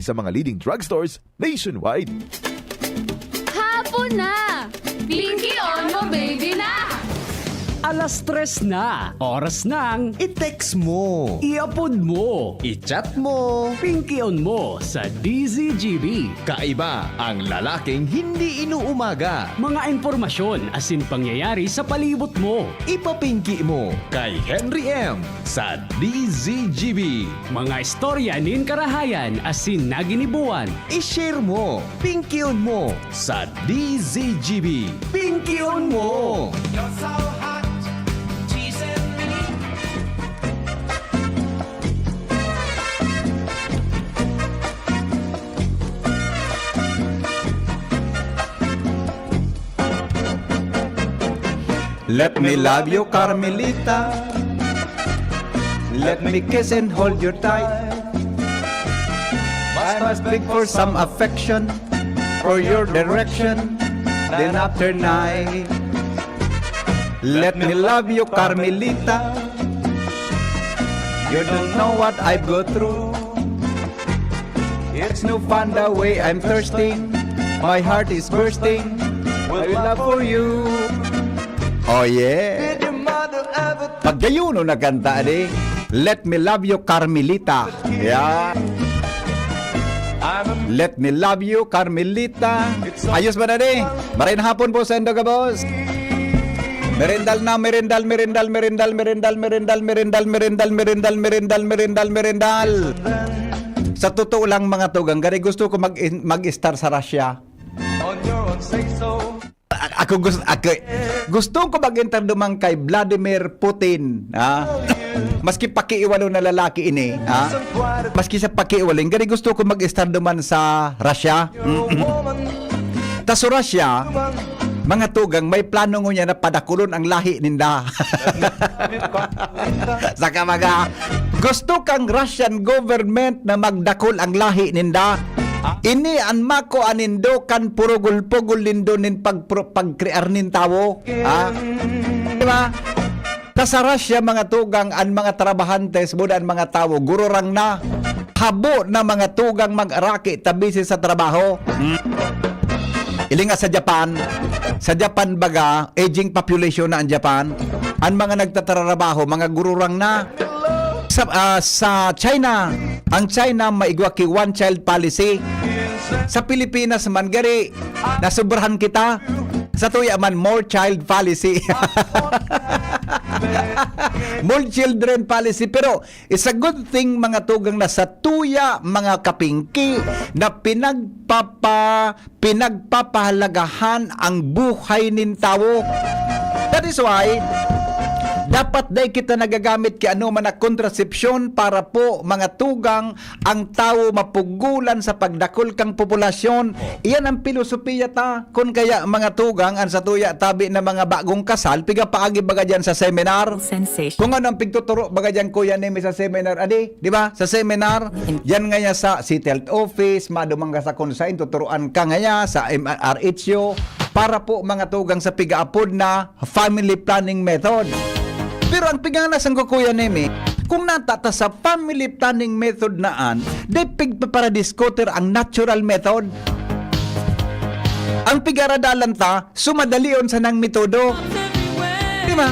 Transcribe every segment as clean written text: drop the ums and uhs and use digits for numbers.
sa mga leading drugstores nationwide. Hapon na! Pinky on mo, baby na! Alas 3 na, oras ng I-text mo, i-upload mo, i-chat mo. pinky on mo sa DZGB. Kaiba ang lalaking hindi inuumaga. Mga impormasyon asin pangyayari sa palibot mo. Ipapinki mo kay Henry M. sa DZGB. Mga istorya nin karahayan asin naginibuan. I-share mo, pinky on mo sa DZGB. Pinky on mo. You're so hot, teasing me. Let me love you, Carmelita. Let me kiss and hold you tight. I must beg for some affection, for your direction, then after night. Let me love you, Carmelita. You don't know what I've go through. It's no fun the way I'm thirsting. My heart is bursting. My love for you. Oh yeah. Did your mother ever Pagdayuno na kanta di. Let me love you, Carmelita. Yeah. Let me love you, Carmelita. Ayos ba na di? Marin hapon po sa Endoga Boss. Merendal na, merendal, merendal, merendal, merendal, merendal, merendal, merendal, merendal, merendal, merendal, merendal. Sa totoo lang mga tugang, gari gusto ko mag-star sa Russia. on your own say so? Ako gusto ko mag-enter dumang kay Vladimir Putin, ha? Maski pakiiwalo na lalaki ini, ha? Maski sa pakiiwaling, gani gusto ko mag-star duman sa Russia. Ta sa Russia, mga tugang, may plano ngo niya na padakulon ang lahi ninda. Saka mga, gusto kang Russian government na magdakol ang lahi ninda. Ini an mako anindo kan purugul-pugul lindo nin pagkrear nin tawo. Ha? Diba? Ta sa Russia, mga tugang, ang mga trabahantes, muna ang mga tawo, gururang na. Habo na mga tugang mag-araki tabisi sa trabaho. Ilinga sa Japan. Sa Japan baga, aging population na ang Japan. Ang mga nagtatrabaho, mga gururang na. Sa China, ang China maigwaki one child policy. Sa Pilipinas man gari, nasubrahan kita. Sa tuya man more child policy. More children policy. Pero it's a good thing mga tugang na sa tuya mga kapingki na pinagpapahalagahan ang buhay nin tao. That is why dapat day kita nagagamit kay ano man na kontrasepsyon para po mga tugang ang tao mapugulan sa pagdakol kang populasyon. Iyan ang filosofiya ta. Kung kaya mga tugang ang sa tuya tabi na mga bagong kasal, piga paagi baga dyan sa seminar. Sensation. Kung ano ang pigtuturo baga dyan kuya nemi sa seminar, adi, di ba? Sa seminar, yan nga sa City Health Office, madumang ka sa konsain, tuturuan ka nga sa MRHO para po mga tugang sa pigaapod na family planning method. Pero ang piganas ang kukuya nemi, kung natata sa family planning method naan, de pigpaparadiscoter ang natural method. Ang pigaradalan ta, sumadalion sa nang metodo. Di ba?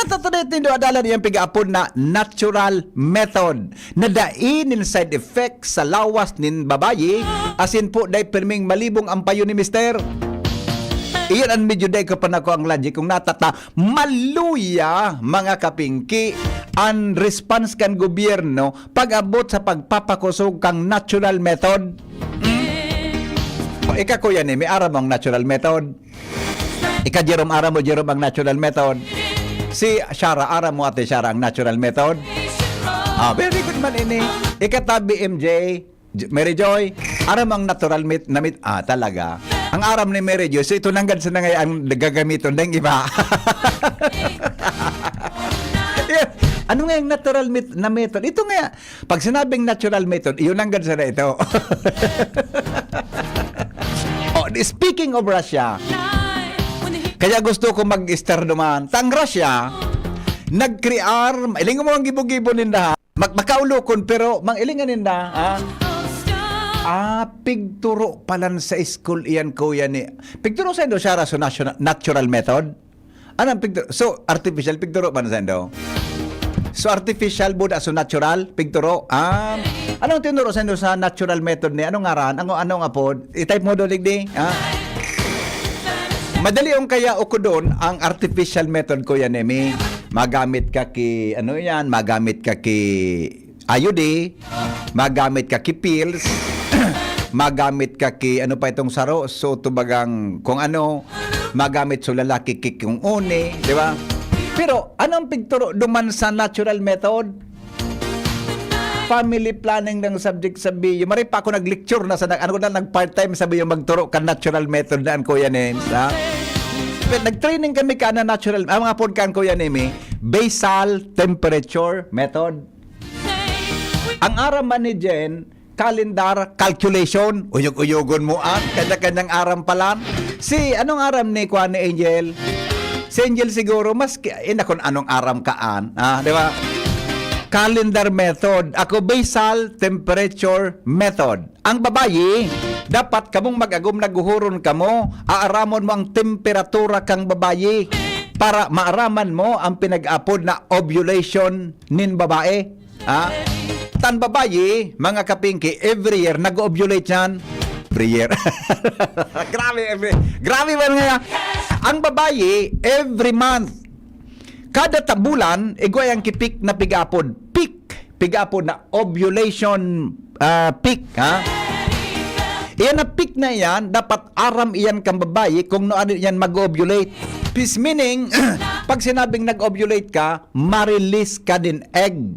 Natatanetin do adalan yung pigaapod na natural method na dainin side effects sa lawas nin babayi asin po day perming malibong ang payo ni mister. Iyan ang medyo day ko pa na ko ang logic kung natata maluya mga kapingki ang response kan gobyerno pag-abot sa pagpapakusog kang natural method. Ika kuya ni may aram ang natural method. Ika Jerome aram mo Jerome ang natural method. Si Shara aram mo ate Shara ang natural method. Very good man ini. Ika tabi MJ Mary Joy aram ang natural talaga. Ang aram ni Mary Jo, so ito nanggad sa nangay ang gagamiton ng iba. Ano nga yung natural na method? Ito nga, pag sinabing natural method, iyon nanggad sa na ito. Speaking of Russia, kaya gusto ko mag-star naman. Tang Russia, nag-crear, ilingan mo ang gibo-gibo ninda, makaulokon, pero mang ilingan ninda, Pigturo palan sa school iyan kuya ni. Pigturo sa endo siya so natural method. Anong pigturo? So artificial pigturo pa na sa endo. So artificial buda so natural pigturo. Anong tinuro sa endo sa natural method ni? Anong ngaran? Anong apod? I-type mo do digdi. Madali yung kaya o doon ang artificial method kuya nemi. Magamit ka ki ano yan, magamit ka ki ayude, magamit ka ki pills, magamit ka ki ano pa itong saro, so tubagang kung ano, magamit so lalaki ki kung une, di ba? Pero anong pigturo duman sa natural method? Family planning ng subject sa BU. Mari pa ako nag-lecture na sa ano ko na nag-part-time sa BU magturo ka natural method daan kuya Nems, ha? Nag-training kami ka na natural, mga podkan kuya Nemi, basal temperature method. Ang aram man ni Jen, calendar calculation, uyog-uyogon mo kanya-kanyang aram palan. Si anong aram ni Kuan ni Angel? Si Angel siguro mas kung anong aram kaan, di ba? Calendar method. Ako basal temperature method. Ang babayi, dapat kamong mag-agom naguhuron kamo, aaramon mo ang temperatura kang babayi para maaraman mo ang pinag-apod na ovulation nin babae. Tan babayi, mga kapingki, every year nag-ovulate yan. Every year. Grabe ba nga? Ang babayi, every month. Kada tabulan, igway ang kipik na pigapod. Pigapod na ovulation peak. Iyan na peak na yan, dapat aram iyan kang babae kung noon yan mag-ovulate. Peace meaning, pag sinabing nag-ovulate ka, ma-release ka din egg.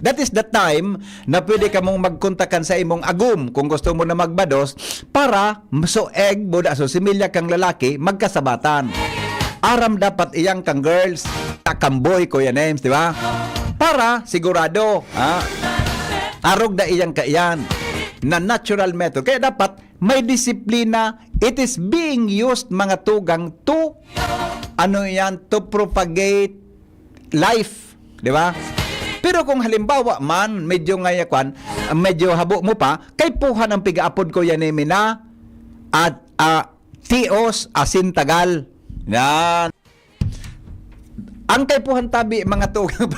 That is the time na pwede ka mong magkontakan sa imong agum kung gusto mo na magbados para so egg, buda, so similya kang lalaki, magkasabatan. Aram dapat iyang kang girls, takamboy kuya names, di ba? Para sigurado, arog da iyang kaiyan na natural method. Kaya dapat may disiplina. It is being used mga tugang to to propagate life, di ba? Pero kung halimbawa man medyo ngayakwan, medyo habo mo pa, kay puhan ang pigaapod ko yan na at tios asin tagal. Yan. Ang kay puhan tabi mga tugang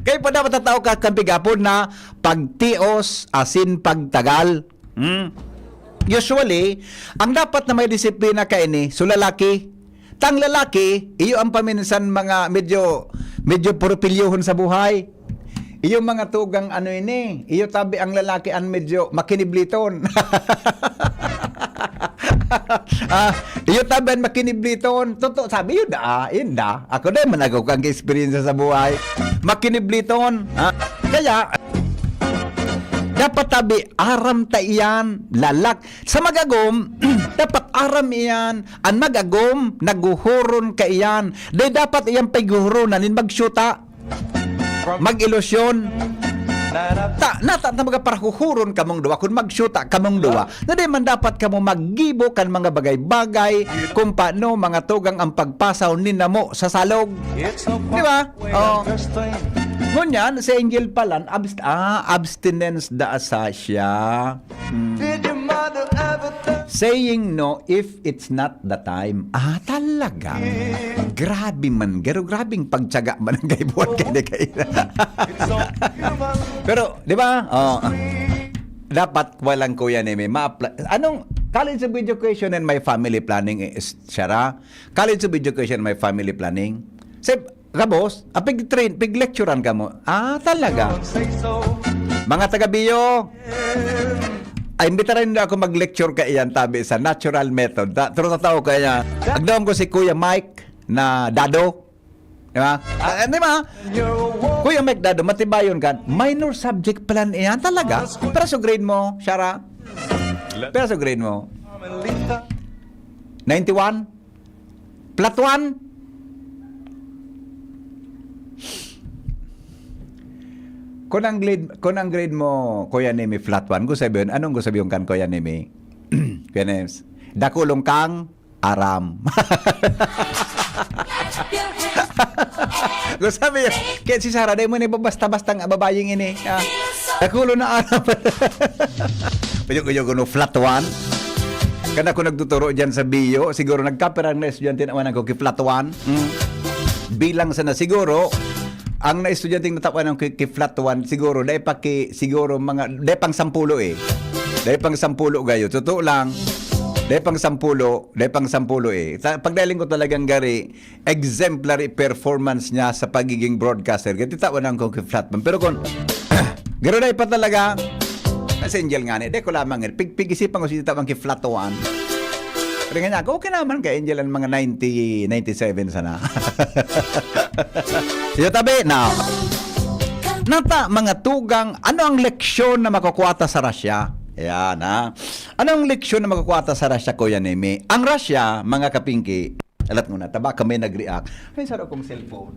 kay pa dapat tataw ka kabigapon na pagtios asin pagtagal. Usually, ang dapat na may disiplina ka ini, so lalaki. Tang lalaki, iyo ang paminsan mga medyo purpilyohon sa buhay. Iyo mga tugang ini, iyo tabi ang lalaki ang medyo makinibliton. Iyo tabi ang makinibliton. Totoo, sabi yun da. Ako din managaw kang experience sa buhay. Makinibliton. Kaya, dapat tabi, aram ta iyan, lalak. Sa magagom, dapat aram iyan, ang magagom, naguhuron ka iyan. Day dapat iyan pagguhuronan, magsyuta, mag-ilusyon. Nata mga parahuhuron kamong duwa, kung magsyuta kamong duwa, na di man dapat kamo maggibo kan mga bagay-bagay, kung paano mga tugang ang pagpasaw ninamo sa salog. Di ba? Ngunyan, sa Angel palan, abstinence da asa siya. Saying no if it's not the time. Talaga. Grabe man. Grabing pagtsaga man ang gaybuan kay. Pero, di ba? Dapat walang kuya ni may ma-apply. Anong College of Education and my family planning is Shara? College of Education and my family planning. Kabos, pig-lecturean ka mo. Talaga. Mga taga-bio, imbita rin ako mag-lecture ka iyan tabi sa natural method. Pero tataw ka niya. Agdawang ko si Kuya Mike na Dado. Di ba? Di ba? Kuya Mike Dado, matibayon ka. Minor subject plan iyan talaga. Pero sa grade mo, Shara? Pero sa grade mo? 91? Plat 1? Kung ang grade mo, Kuya Nemi, flat 1, anong gusto sabihin kan, Kuya Nemi? Kuya Nems, dakulong kang aram. Kung sabi niya, kaya si Sarah, dahil mo na basta-basta nga babaying ini. Nakulo na ano. Pwede ko no flat one. Kana ko nagtuturo dyan sa bio, siguro nagkapera na estudyante naman ako ki-flat one. Bilang sana siguro, ang na estudyante natawan ng ki-flat one, siguro, dahil pa siguro mga, dahil pang 10 eh. Dahil pang 10 gayo. Totoo lang, dahil pang 10 eh. Pagdaling ko talagang gari, exemplary performance niya sa pagiging broadcaster. Kaya titawan ng ko ki-flat one. Pero kung, garo dahil pa talaga, sa Angel nga ni, de ko lamang pigisipan ko si tawang ki flat one. Pero nga niya, okay naman kay Angel ang mga 90, 97 sana. Yung tabi, now. Nata, mga tugang, ano ang leksyon na makukuha sa Russia? Ayan, ha? Ano ang leksyon na makukuha sa Russia, Kuya Nemi? Ang Russia, mga kapingki, alat mo na, baka may nag-react. Ay, saro kong cellphone.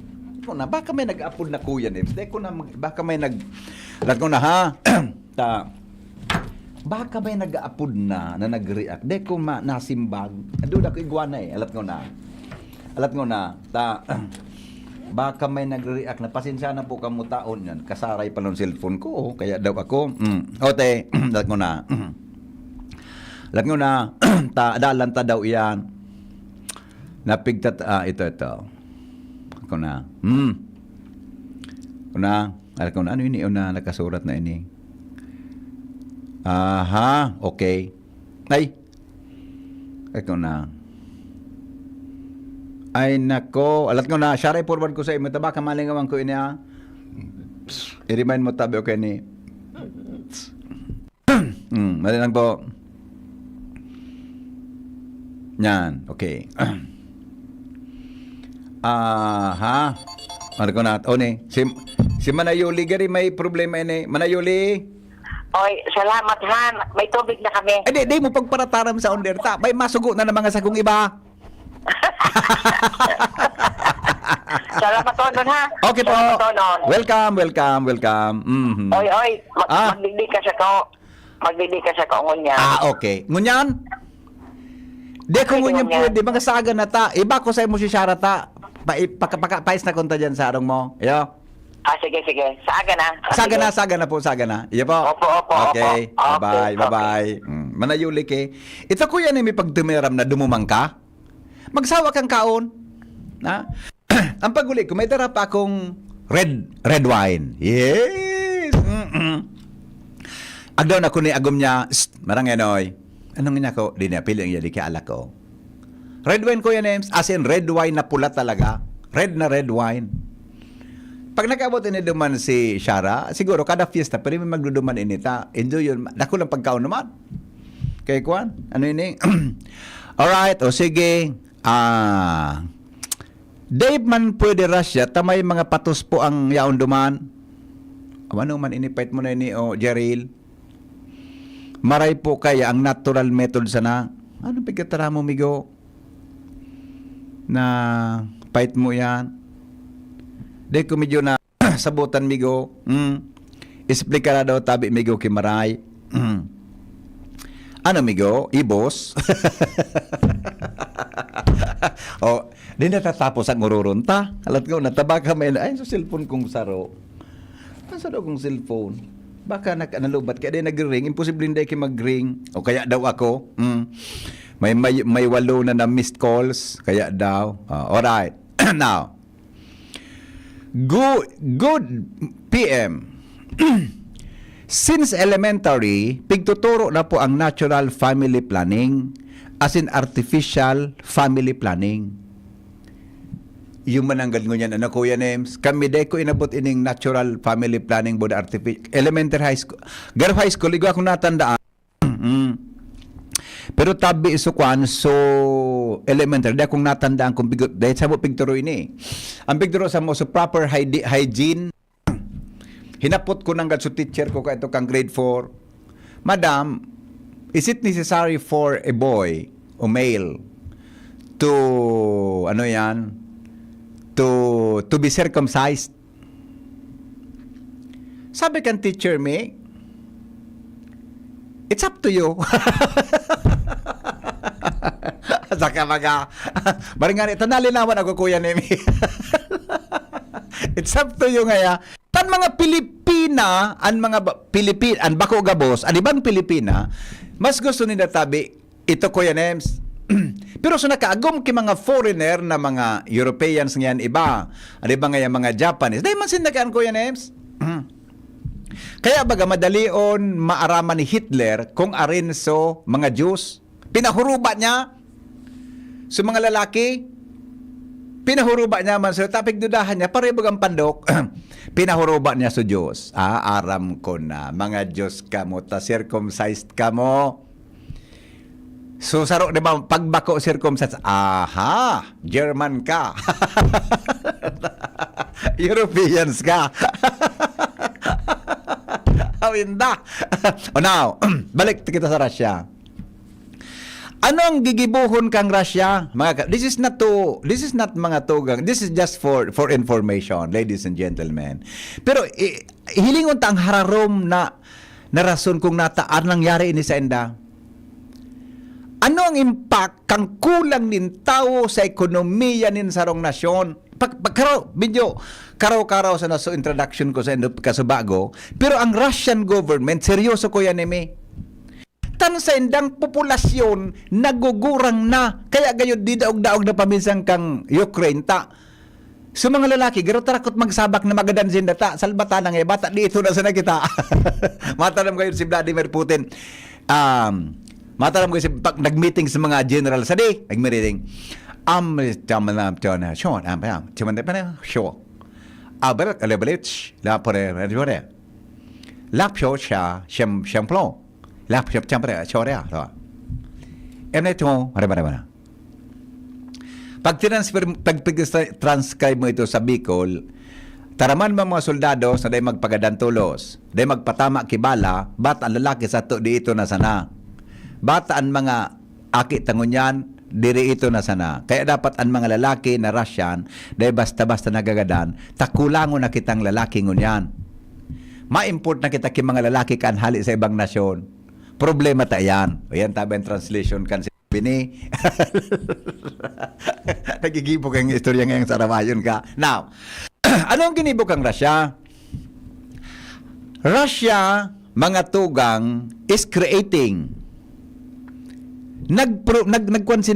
Na, baka may nag-upload na Kuya Nemi. Baka may alat ko na, ha? Baka may nag-upload na nag-react. De ko nasimbag. Doon ako iguana eh. Alat ko na. Baka may nag-react na pasensya na po kamo taon yan. Kasaray pa ng cellphone ko. Kaya daw ako. Ote. Alat ko na. Dalan ta daw yan. Napigtat. Ito. Ako na. Alat ko na. Ano yun? Nakasurat na ini. Aha, okay. Ay, ito na. Ay, nako. Alat ko na, share forward ko sa imo. Taba, kamalingawan ko ini, ha? I-remind mo tabi, okay ni. Mali lang po. Yan, okay. Aha. Alat ko na, ni. Si Manayuli, gari may problema ini. Manayuli. Oy, salamat Han. May tubig na kami. Di mo pagparataram sa underta. May masugo na ng mga sagong iba. Salamat tonon ha. Okay po. Salamat tonon. Welcome. Mhm. Oy, magdidi ka sa ko. Magdidi ka sa ko ngunya. Okay. Ngunyan? Di ko ngunyan pwede. Mga saga na ta. Iba ko sa mo si Shara ta. Pais na konta dyan sa arong mo. Iyo. Sige. Saga na. Saga na po. Iya po. Opo. Okay. Opo. Bye-bye. Manayulik eh. Ito ko yan may pagdumiram na dumumang ka. Magsawa kang kaon. Na? Ang paguli ko, may dara pa akong red wine. Yes! Agdaw na ko ni agom niya, marang enoy. Anong niya ko? Di niya, pili ang yali kaya ala ko. Red wine ko yan, as in red wine na pula talaga. Red wine. Pag nakaabot ini duman si Shara, siguro kada fiesta, pero may magduduman inita. Enjoy yun. Dako lang pagkaon naman. Kay Kwan, ano ini? Alright, o sige. Dave man pwede Russia, tamay mga patos po ang yaon duman. Ano man inipait mo na ini, o Jeril? Maray po kaya ang natural method sana. Ano pagkatara mo, migo? Na fight mo yan. Dahil ko medyo na sabutan migo. Explica na daw tabi migo kimaray. Ano migo? Ibos? Di natatapos ang ururunta. Alat ko, nataba kami na, ay, so cellphone kong saro. Ang saro kong cellphone. Baka nalubat kaya di nag-ring. Imposible hindi kayo mag-ring. O kaya daw ako. May 8 na missed calls. Kaya daw. Alright. Now, Good PM. Since elementary, pigtuturo na po ang natural family planning as in artificial family planning. Yung mananggal ko yan, ano Kuya Nems? Kami de ko inabot ining natural family planning bod artificial. Elementary high school. Garo high school, igo akong natandaan. Pero tabi isukwan, so elementary, dahil kung natandaan kung dahil sa mo pigturo ini. Ang pigturo sa mo, so proper hygiene. Hinapot ko ng sa teacher ko ito kang grade 4. Madam, is it necessary for a boy o male to, to be circumcised? Sabi kang teacher me, it's up to you. Saka mga baringan ito nalinawan ako Kuya Nemi. It's up to you ngaya. Tan mga Pilipina, an bako gabos, an ibang Pilipina, mas gusto nila tabi, ito Kuya Nems. Pero so nakaagom ki mga foreigner na mga Europeans ngayon iba, an iba ngaya mga Japanese, dahil man sinakaan Kuya Nems. Kaya baga madalion maaraman ni Hitler kung arin so mga Jews, pinahuruba niya sa mga lalaki, pinahuruba niya man sa tapig dudahan niya, parebog ang pandok, pinahuruba niya sa Diyos. Aram ko na, mga Diyos ka mo, ta circumcised ka mo. So, saro, di ba, pagbako circumcised, aha, German ka. Europeans ka. Awinda. O now, balik kita sa Russia. Ano ang gigibuhon kang Russia? This is not mga tugang. This is just for information, ladies and gentlemen. Pero hilingon ta ang hararom na rason kung nataan nangyari ini sa enda. Ano ang impact kang kulang nin tao sa ekonomiya nin sarong nasyon? Karaw-karaw sa naso introduction ko sa kasubago. Pero ang Russian government, seryoso ko yan tan sa indang populasyon nagugurang na kaya gayud di daog-daog na paminsang kang Ukraine ta so mga lalaki garo tarakot magsabak na magadan sinda ta salbata nang bata dito na sa nakita mataram kayo si Vladimir Putin mataram kayo si nagmeeting sa mga general sa di nagmeeting Pag transcribe mo ito sa Bicol, taraman mga soldado sa day magpagadan tulos, day magpatama kibala, bata ang lalaki sa to di ito na sana. Bata ang mga aki tangunyan, diri ito na sana. Kaya dapat ang mga lalaki na Russian, day basta-basta nagagadan, takulangon na kitang lalaki ngunyan. Ma-import na kita ki mga lalaki kanhali sa ibang nasyon. Problema ta yan. O yan tabi ang translation kan si Bini. Nagigibok ang istorya ngayong sarawayon ka. Now, ano ang ginibok ang Russia? Russia, mga tugang, is creating. Nagpropose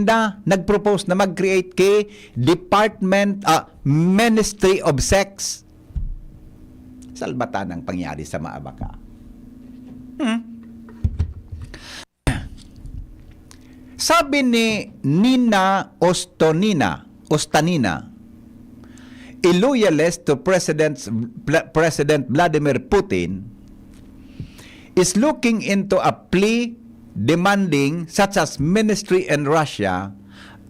na mag-create kay Ministry of Sex. Salbatan ang pangyari sa maabaka. Sabi ni Nina Ostanina, a loyalist to President Vladimir Putin, is looking into a plea demanding such as ministry in Russia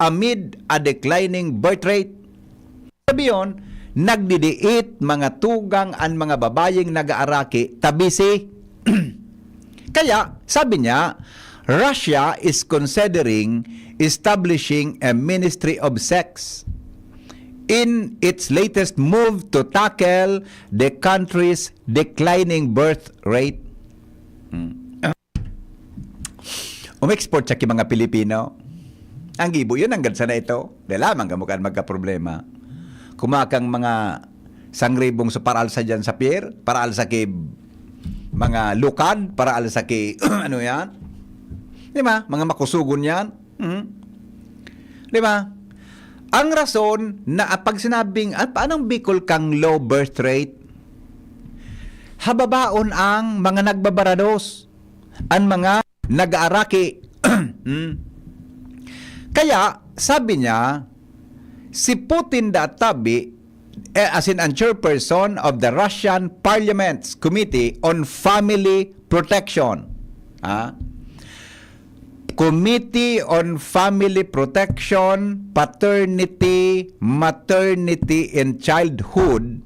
amid a declining birth rate. Sabi yun, nagdidiit mga tugang ang mga babayeng nag-aaraki tabisi. Kaya, sabi niya, Russia is considering establishing a Ministry of Sex in its latest move to tackle the country's declining birth rate. Umexport sa mga Pilipino. Ang gibo yun, ang gansa na ito. Dahil lamang kamukaan magka-problema. Kumakang mga sangribong sa paralsa dyan sa pier, paralsa kay mga lukad, paralsa kay ano yan? Di ba? Mga makusugon yan. Di ba? Ang rason na pag sinabing, paanong Bicol kang low birth rate? Hababaon ang mga nagbabarados, ang mga nag-aaraki. Kaya, sabi niya, si Putin databi, as in ang chairperson of the Russian Parliament's Committee on Family Protection. Committee on Family Protection, Paternity, Maternity, and Childhood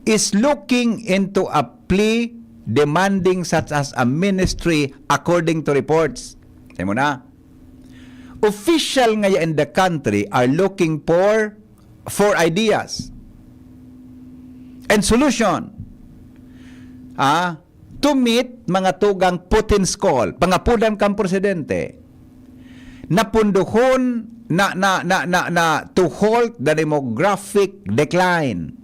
is looking into a plea demanding such as a ministry according to reports. Sabi mo na, official ngayon in the country are looking for ideas and solution to meet mga tugang Putin's call, pangapudan kang presidente, napunduhon na to halt the demographic decline.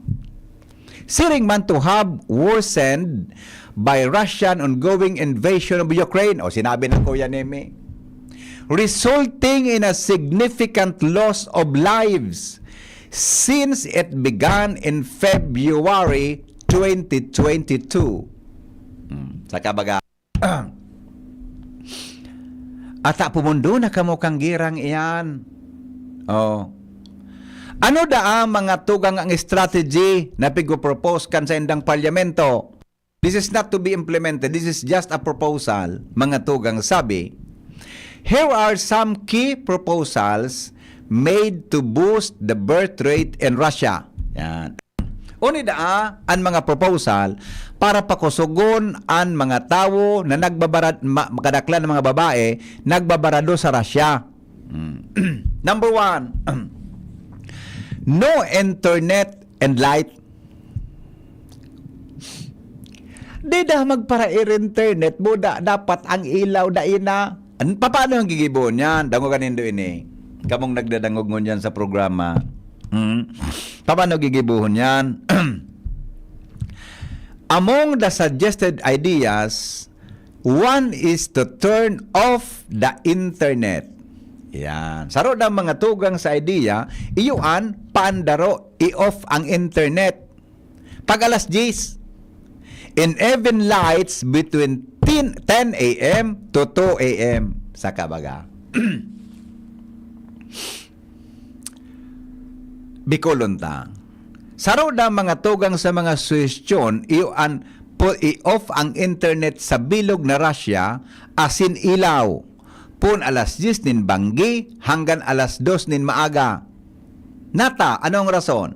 Siring man to have worsened by Russian ongoing invasion of Ukraine. O sinabi ng Kuya Nemi, resulting in a significant loss of lives since it began in February 2022. Sa kabaga, ata pumundo na kamo kang girang iyan. Oh. Ano da ang mga tugang ang strategy na pig-propose kan sa indang parlamento? This is not to be implemented. This is just a proposal. Mga tugang sabi, here are some key proposals made to boost the birth rate in Russia. Yan. Uni daa ang mga proposal para pakusugon ang mga tao na makadaklan ng mga babae nagbabarado sa Russia. Number 1, no internet and light. Di dah magpara internet mo dapat ang ilaw da ina. Paano ang gigibon yan? Dango kanindo ini. Kamong nagdadangog mo yan sa programa. Paano gigibuhon yan? Among the suggested ideas, one is to turn off the internet. Yan. Saro na mga tugang sa idea, iyuan, paandaro, i-off ang internet. Pag alas 10, in even lights between 10 a.m. to 2 a.m. sa kabaga. Bikolonta. Saro na mga tugang sa mga suhestyon, i-off ang internet sa bilog na Russia asin ilaw. Pun alas 10 nin banggi hanggang alas 2 nin maaga. Nata, anong rason?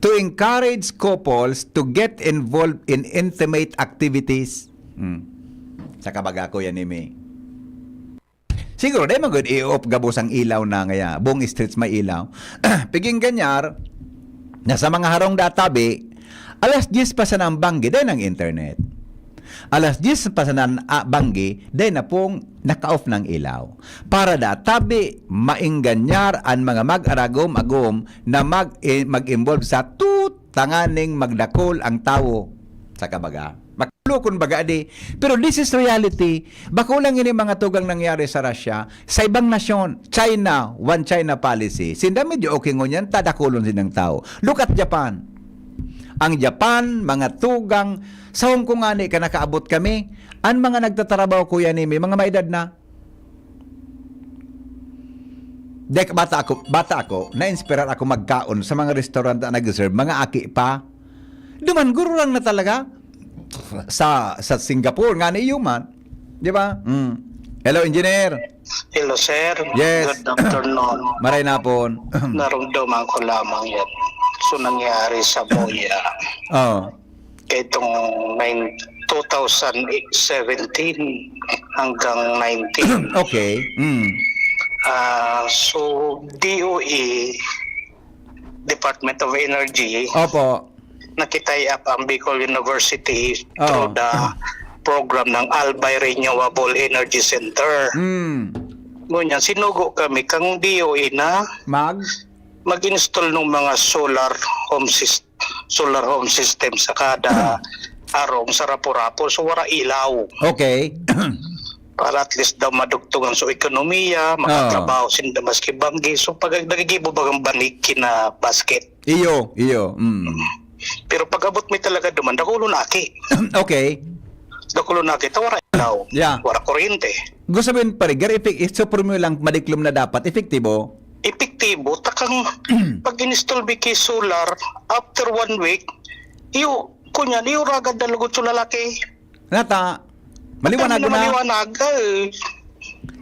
To encourage couples to get involved in intimate activities. Sa kabaga ko yan, Imi. Siguro, di magod i-off gabos ang ilaw na ngaya. Buong streets may ilaw. Piging ganyar, na sa mga harong databi, alas 10 pa sa nang banggi, dahil ng internet. Alas 10 pa sa nang banggi, dahil na pong naka-off ng ilaw. Para databi, mainganyar ang mga mag-aragom-agom na mag-involve sa tutanganing magdakol ang tao sa kabaga. Makulukon baga di. Pero this is reality. Bako lang ini mga tugang nangyari sa Russia sa ibang nasyon. China, one China policy. Sinda medyo okay ngunyan, tadakulon sinang tao. Look at Japan. Ang Japan, mga tugang, sa Hong Kong ani ka nakaabot kami, ang mga nagtatrabaho kuya ni may mga maedad na. Dek bata ako, na-inspirar ako magkaon sa mga restaurant na nag-serve, mga aki pa. Dumanguro lang na talaga. Sa Singapore nga ni human, di ba? Hello, engineer. Hello, sir. Yes. Good afternoon. Maray na po. Naramdaman ko lamang yan. So, nangyari sa Moya. Oh. Itong 2017 hanggang 19. Okay. So, DOE, Department of Energy, Opo. nakitay up ang Bicol University through the program ng Albay Renewable Energy Center. Ngunyan, sinugo kami kang DOE na mag-install ng mga solar home system sa kada arong sa rapo-rapo so wala ilaw. Okay. Para at least daw madugtungan sa ekonomiya, makatrabaho sinda maski banggi. So pag nagigibo bagang banig kina basket. Iyo. Pero pag abot mi talaga duman, dakulo na aki. Okay. Dakulo na kita, wala ilaw. Yeah. Wala kuryente. Gusto sabihin pa rin, so premium lang madiklom na dapat, efektibo? Epektibo, takang pag-install biki solar, after 1 week, kunya, ragad na lugod sa lalaki. Nata, maliwanag na. Maliwanag,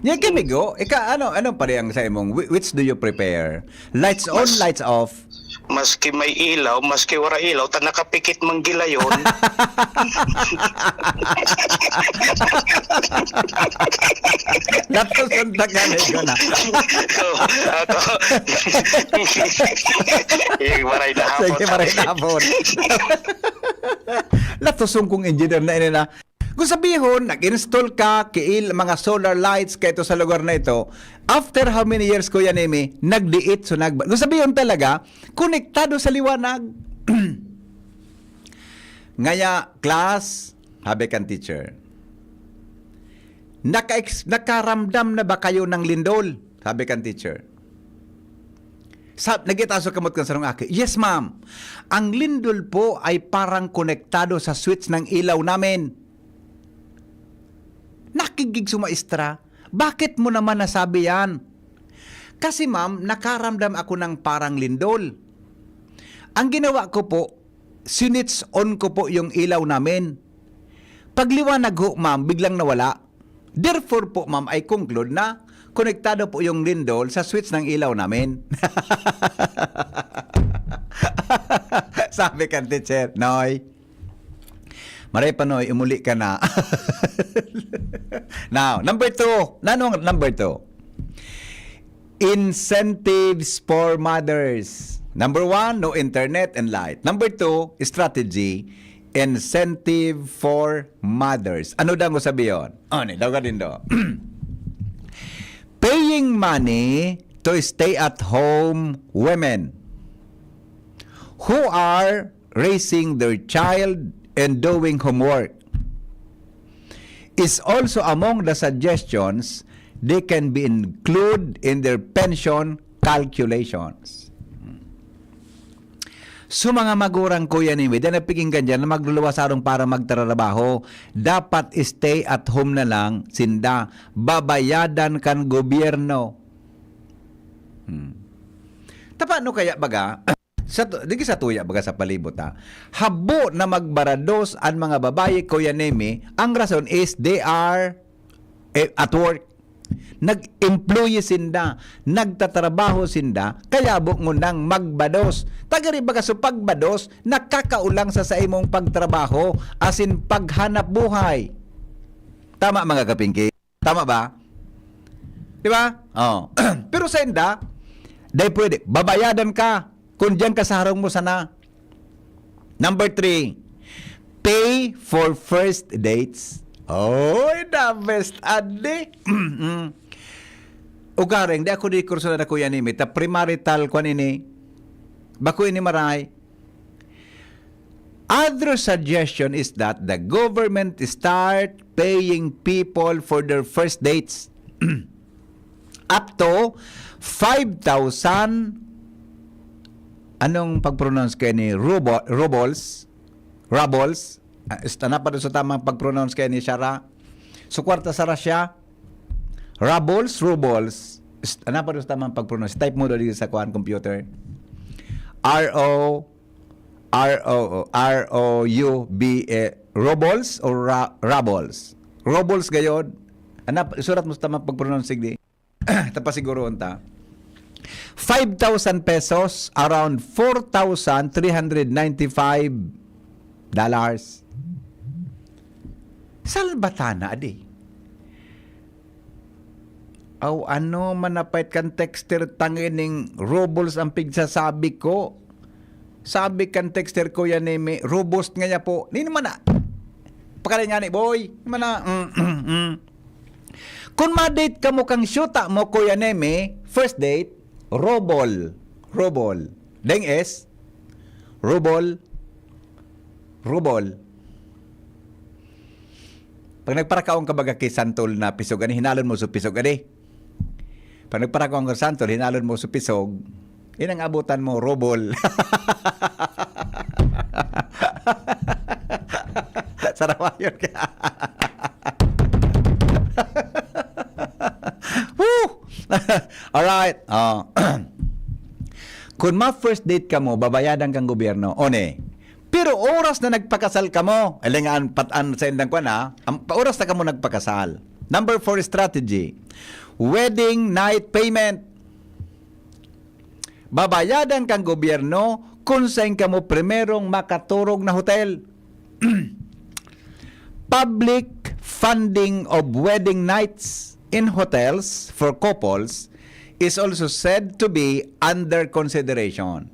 Yan kamigo, ano pa rin ang sa imong, which do you prepare? Lights on, lights off? Maski may ilaw, maski wala ilaw, ta nakapikit manggila yun. Natusundag ka na ito na. So, ako, maray na hapon. Sige, maray na hapon. Latusong kong engineer na ini na. Kung sabihin, nag-install ka mga solar lights ka ito sa lugar na ito, after how many years ko yan, Amy, nagdiit, so kung sabihin talaga, konektado sa liwanag. Ngaya, class, sabi kan teacher, nakaramdam na ba kayo ng lindol? Sabi kan teacher. Nagitaso kamot kan sarong aki. Yes, ma'am. Ang lindol po ay parang konektado sa switch ng ilaw namin. Nakigig sumaistra. Bakit mo naman nasabi yan? Kasi ma'am, nakaramdam ako ng parang lindol. Ang ginawa ko po, sinits on ko po yung ilaw namin. Pagliwanag ho, ma'am, biglang nawala. Therefore po, ma'am, I conclude na konektado po yung lindol sa switch ng ilaw namin. Sabi kan teacher, Noy, maray pa Noy, umuli ka na. Now, number 2. Nanong number 2? Incentives for mothers. Number 1, no internet and light. Number 2, strategy, incentive for mothers. Ano daw mo sabiyon? Ano, daw ka din do. Paying money to stay-at-home women who are raising their child and doing homework is also among the suggestions they can be included in their pension calculations. So mga magurang kuya ni Mid, na pikinggan dyan na magluluwasarong para magtrabaho, dapat stay at home na lang, sinda, babayadan kan gobyerno. Tapa no kaya baga, di sa tuya baga sa palibot ha, habo na magbarados ang mga babae kuya Nemi, ang rason is they are at work. Nag-employee sinda, nagtatrabaho sinda, kaya ngunang magbados. Tagari baga so pagbados, nakakaulang sa imong pagtrabaho, asin paghanap buhay. Tama mga kapingki? Tama ba? Di ba? Oh. Pero sa inda, dahil pwede, babayadan ka kung diyan ka sa harong mo sana. Number 3, pay for first dates. Oh, the best ade. Ugareng, di ako di kurso na kuya ni ta premarital ko nini. Bako ini maray. Other suggestion is that the government start paying people for their first dates up to 5,000 anong pag-pronounce kayo ni rubles na pa doon sa tamang pag-pronounce kayo ni Shara so kwarta sa Russia rubles na pa doon sa tamang pag-pronounce type mo doon sa kuhan computer rubles o rubles gayod surat mo sa tamang pag-pronounce sigdi tapos siguro unta 5,000 pesos around $4,395 salbatana adi. Aw ano manapait kan texter tangining rubles ang pigsasabi ko. Sabi kan texter ko yan ni robust nga niya po. Ni naman na. Pakarin nga ni boy. Naman na. Kung ma-date ka mo kang syuta mo kuya neme, first date, robol. Deng es, robol. Pag nagparakaong ka baga kay Santol na pisog, ani hinalon mo sa pisog, ani. Pag nagparakaong ka Santol, hinalon mo sa pisog, inang abutan mo, robol. Sarawayon ka. Woo! Alright. Kung ma-first date ka mo, babayadan kang gobyerno, one. Pero oras na nagpakasal ka mo, alingaan patan sa indang kwa na, oras na ka mo nagpakasal. Number 4 strategy, wedding night payment. Babayadan kang gobyerno kung saan ka mo primerong makaturog na hotel. Public funding of wedding nights in hotels for couples is also said to be under consideration.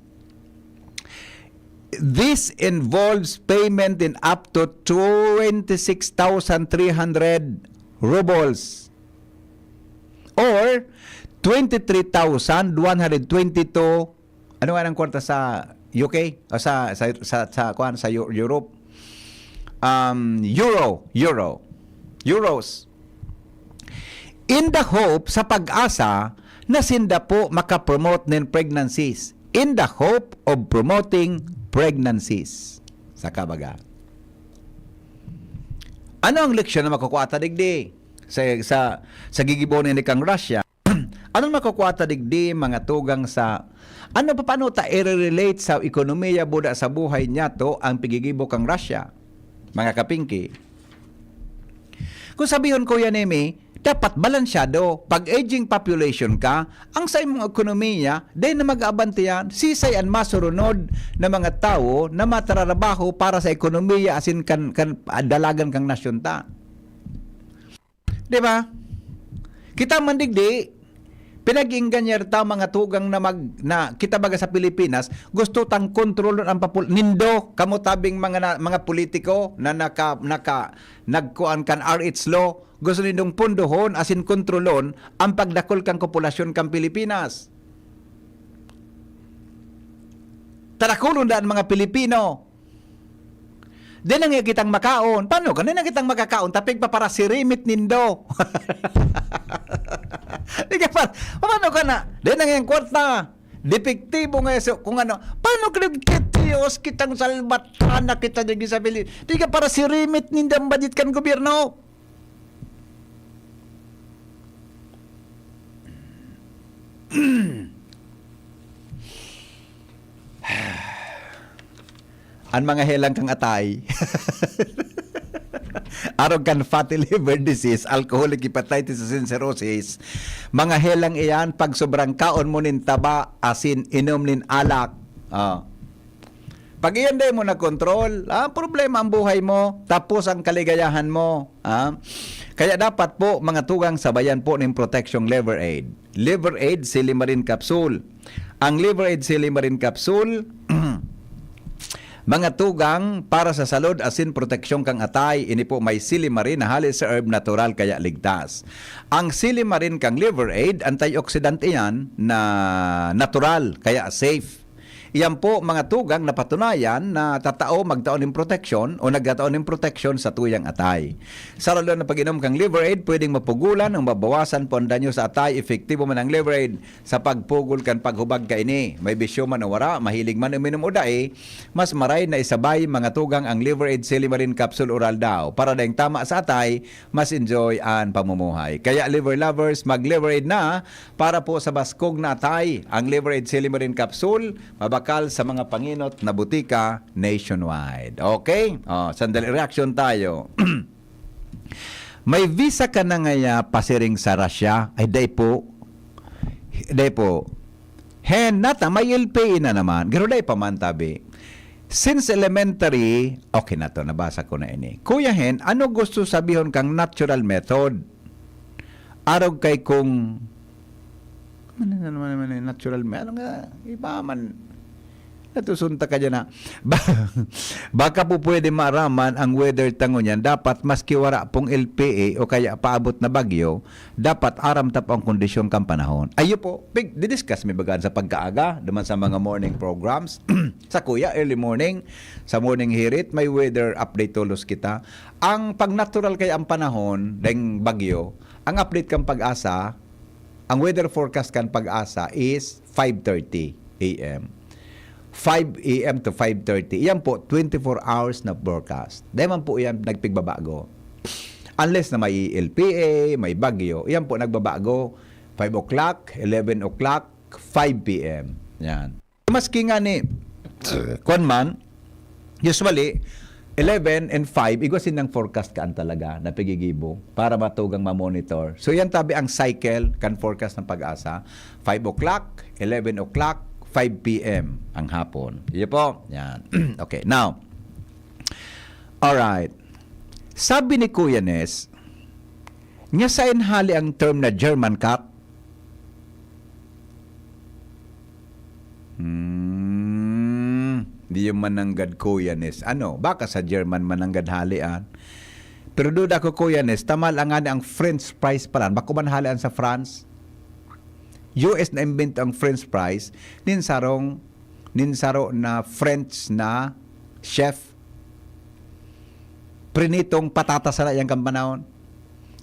This involves payment in up to 26,300 rubles or 23,122 ano nga ang kwarta sa UK o sa Europe euros. In the hope, sa pag-asa, na sinda po makapromote ng pregnancies. In the hope of promoting pregnancies. Sa kabaga. Ano ang leksyon na makukuha ta digdi sa gigibonin ni kang Russia? Anong makukuha ta digdi mga tugang sa paano ta i-relate sa ekonomiya buda sa buhay niya to ang pigigibo kang Russia? Mga kapingki. Kung sabihon ko yan, dapat balansyado. Pag aging population ka, ang sa imong ekonomiya, dahil na mag-aabantiyan, sisayan masurunod na mga tao na matrarabaho para sa ekonomiya asin dalagan kang nasyon ta. Diba? Kita mandigdi, pinag-inggan niya ta mga tugang na kita baga sa Pilipinas, gusto tang kontrolon ang nindo kamutabing mga politiko na nagkuan kan RH law, gusto nindong pundohon asin kontrolon ang pagdakol kang populasyon kang Pilipinas. Tarakulon daan mga Pilipino. Di na nga kitang makaon. Paano? Ganun na kitang makakaon. Tapig pa para sirimit nindo. Di ka pa. Paano ka na? Di na nga yung kwarta. Depektibo nga so, kung ano. Paano ka nagkitiyos kitang salbatan na kita di sa Pilipinas? Di ka para sirimit nindo ang budget kan gobyerno. Ang mga helang kang atay. Arog kan fatty liver disease, alcoholic hepatitis and cirrhosis. Mga helang iyan, pag sobrang kaon mo nin taba, asin, inom nin alak. Pag iyan day mo na control, problema ang buhay mo, tapos ang kaligayahan mo. Kaya dapat po, mga tugang, sabayan po ng Protection Liver Aid. Liver Aid Silimarin Capsule. Ang Liver Aid Silimarin Capsule, mga tugang para sa salud asin proteksyon kang atay, ini po may silimarin na halis sa herb natural kaya ligtas. Ang silimarin kang Liver Aid, antioxidant iyan na natural kaya safe. Iyan po mga tugang na patunayan na magtaon ng proteksyon o nagkataon ng proteksyon sa tuyang atay. Sa ralo na pag-inom kang Liver Aid, pwedeng mapugulan o mabawasan po ang danyo sa atay. Epektibo man ang Liver Aid sa pagpugol kan paghubag ka ini. May bisyo man o wara, mahilig man uminom o dae, mas maray na isabay mga tugang ang Liver Aid Silimarin Capsule Oral daw. Para dahing tama sa atay, mas enjoy ang pamumuhay. Kaya liver lovers, mag-Liver Aid na para po sa baskog na atay. Ang Liver Aid Silimarin Capsule, mabakal sa mga panginot na butika nationwide. Okay? Sandali reaction tayo. May visa ka na ngaya pasiring sa Russia? Ay, day po. Hen, nata, may LPA na naman. Garo day pa man tabi. Since elementary, okay na to, nabasa ko na ini. Kuya Hen, ano gusto sabihon kang natural method? Arog kay kung natural method. Ano nga, iba man. Natusunta ka dyan na. Baka po pwede maraman ang weather tango niyan. Dapat maski wala pong LPA o kaya paabot na bagyo, dapat aram tap ang kondisyon kang panahon. Ayo po, didiscuss may bagaan sa pagkaaga, naman sa mga morning programs. Sa kuya, early morning, sa morning hirit, may weather update tulos kita. Ang pag natural kaya ang panahon, dahil bagyo, ang update kang pag-asa, ang weather forecast kang pag-asa is 5:30 a.m. 5 a.m. to 5:30. Iyan po, 24 hours na broadcast. Dahil man po iyan nagpigbabago. Unless na may LPA, may bagyo, iyan po nagbabago. 5 o'clock, 11 o'clock, 5 p.m. Yan. Maski nga ni Kwanman, usually, 11 and 5, igwasin ng forecast kaan talaga na pigigibo para matugang ma-monitor. So yan tabi ang cycle kan forecast ng pag-asa. 5 o'clock, 11 o'clock, 5 p.m. ang hapon. Iyan po. Yan. Okay. Now, alright. Sabi ni Kuya Nes, nga sa inhali ang term na German Cup. Di yung mananggad Kuya Nes. Ano? Baka sa German mananggad halian. Pero duda ko Kuya Nes, tamal ang French fries palan. Bako man halian sa France? US na invent ang French fries, ninsaro na French na chef. prinitong patatas sa layang kampanahon.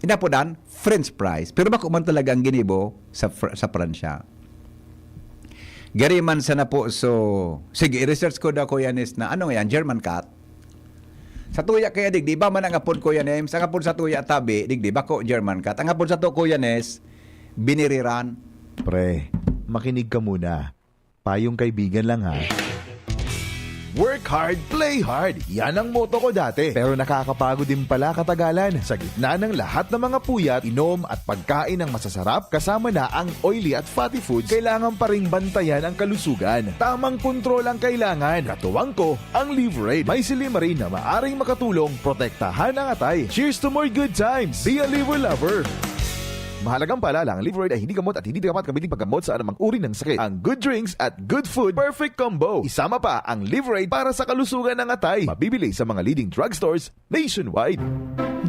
Inapodan, French fries. Pero bako man talaga ang ginibo sa Pransya. Gariman sa na po, so, sige, research ko daw, Kuya Nes, na ano yan, German cat. Sa tuya kaya digdi, ba man ang apod, Kuya Nes, ang apod sa tuya tabi, digdi, bako German cat. Ang apod sa to, Kuya Nes, biniriran. Pre, makinig ka muna. Payong kaibigan lang ha. Work hard, play hard. Yan ang motto ko dati. Pero nakakapagod din pala katagalan. Sa gitna ng lahat ng mga puyat, inom at pagkain ng masasarap, kasama na ang oily at fatty foods, kailangan pa ring bantayan ang kalusugan. Tamang kontrol ang kailangan. Katuwang ko, ang Liverade. May silimarin na maaring makatulong, protektahan ang atay. Cheers to more good times. Be a liver lover. Mahalagang paalala, ang Liverade ay hindi gamot at hindi dapat gamitin paggamot sa anumang uri ng sakit. Ang good drinks at good food, perfect combo. Isama pa ang Liverade para sa kalusugan ng atay. Mabibili sa mga leading drugstores nationwide.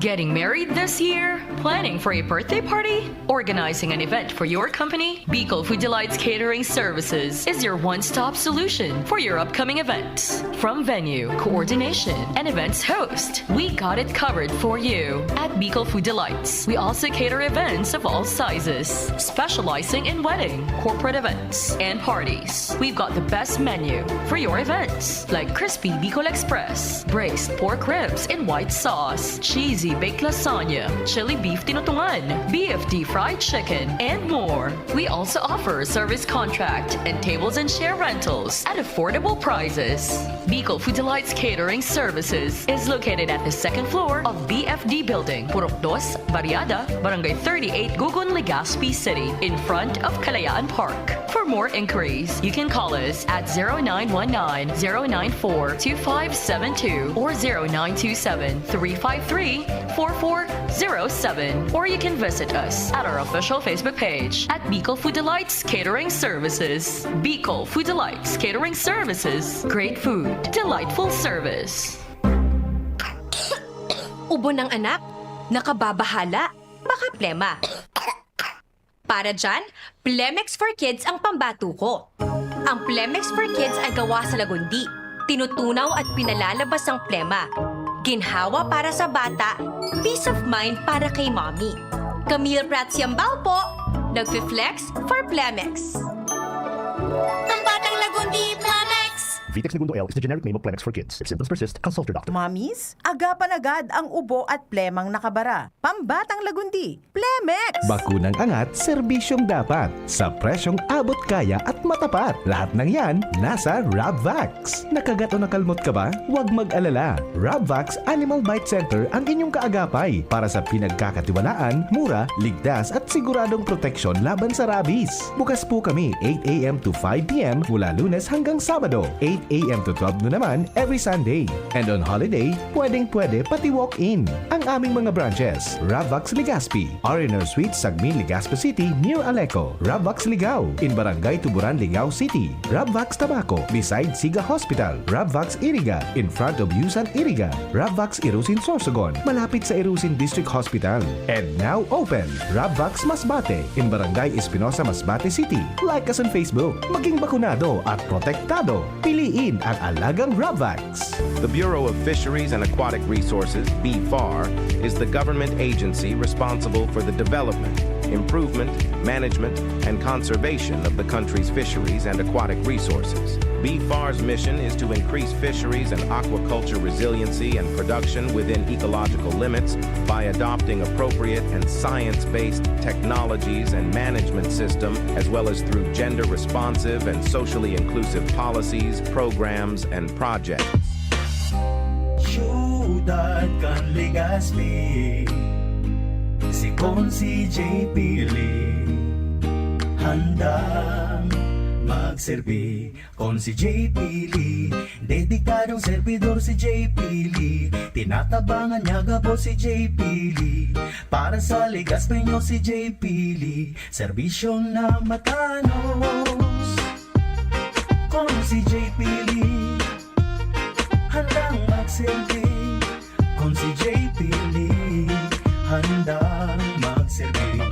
Getting married this year? Planning for a birthday party? Organizing an event for your company? Bicol Food Delights Catering Services is your one-stop solution for your upcoming events. From venue, coordination, and events host, we got it covered for you. At Bicol Food Delights, we also cater events of all sizes, specializing in wedding, corporate events, and parties. We've got the best menu for your events, like crispy Bicol Express, braised pork ribs in white sauce, cheesy baked lasagna, chili beef tinutungan, BFD fried chicken, and more. We also offer service contract and tables and share rentals at affordable prices. Bicol Food Delights Catering Services is located at the second floor of BFD Building, Purok 2, Barriada, Barangay 38, Gugun, Legazpi City, in front of Kalayaan Park. For more inquiries, you can call us at 0919-094-2572 or 0927-353-4407, or you can visit us at our official Facebook page at Bicol Food Delights Catering Services. Bicol Food Delights Catering Services. Great food, delightful service. Ubo ng anak, nakababahala, baka plema. Para dyan, Plemex for Kids ang pambato ko. Ang Plemex for Kids ay gawa sa lagundi. Tinutunaw at pinalalabas ang plema. Ginhawa para sa bata, peace of mind para kay mommy. Camille Prats Yambao po, nagfi-flex for Plemex. Pambatang lagundi, Plemex! Vitex Segundo L is the generic name of Plemex for kids. If symptoms persist, consult your doctor. Mommies, agapan agad ang ubo at plemang nakabara. Pambatang lagundi, Plemex! Bakunang angat, serbisyong dapat. Sa presyong abot kaya at matapat. Lahat ng yan, nasa Rabvax. Nakagat o nakalmot ka ba? Huwag mag-alala. Rabvax Animal Bite Center ang inyong kaagapay para sa pinagkakatiwalaan, mura, ligtas at siguradong proteksyon laban sa rabies. Bukas po kami 8 a.m. to 5 p.m. mula Lunes hanggang Sabado, 8 a.m. to 12 noon naman every Sunday. And on holiday, pwedeng-pwede pati walk-in. Ang aming mga branches, Rabvax Legazpi, R&R Suite, Sagmin, Legazpi City, near Aleco. Rabvax Ligao, in Barangay Tuburan, Ligao City. Rabvax Tabaco, beside Siga Hospital. Rabvax Iriga, in front of Yusan Iriga. Rabvax Irusin Sorsogon, malapit sa Irusin District Hospital. And now open, Rabvax Masbate, in Barangay Espinosa, Masbate City. Like us on Facebook. Maging bakunado at protektado. Piliin ang alagang Rabvax. The Bureau of Fisheries and Aquatic Resources, BFAR, is the government agency responsible for the development, improvement, management, and conservation of the country's fisheries and aquatic resources. BFAR's mission is to increase fisheries and aquaculture resiliency and production within ecological limits by adopting appropriate and science-based technologies and management system, as well as through gender-responsive and socially inclusive policies, programs, and projects. Syudad kan Legazpi, si Konsi JP Lee, handang magserbi. Konsi JP Lee, dedikadong servidor si JP Lee, tinatabangan niya gabo si JP Lee, para sa Legazpi nyo si JP Lee, serbisyong na matanos. Konsi JP Lee, handang magserbi. Kung si JP Lee, handang magserbi.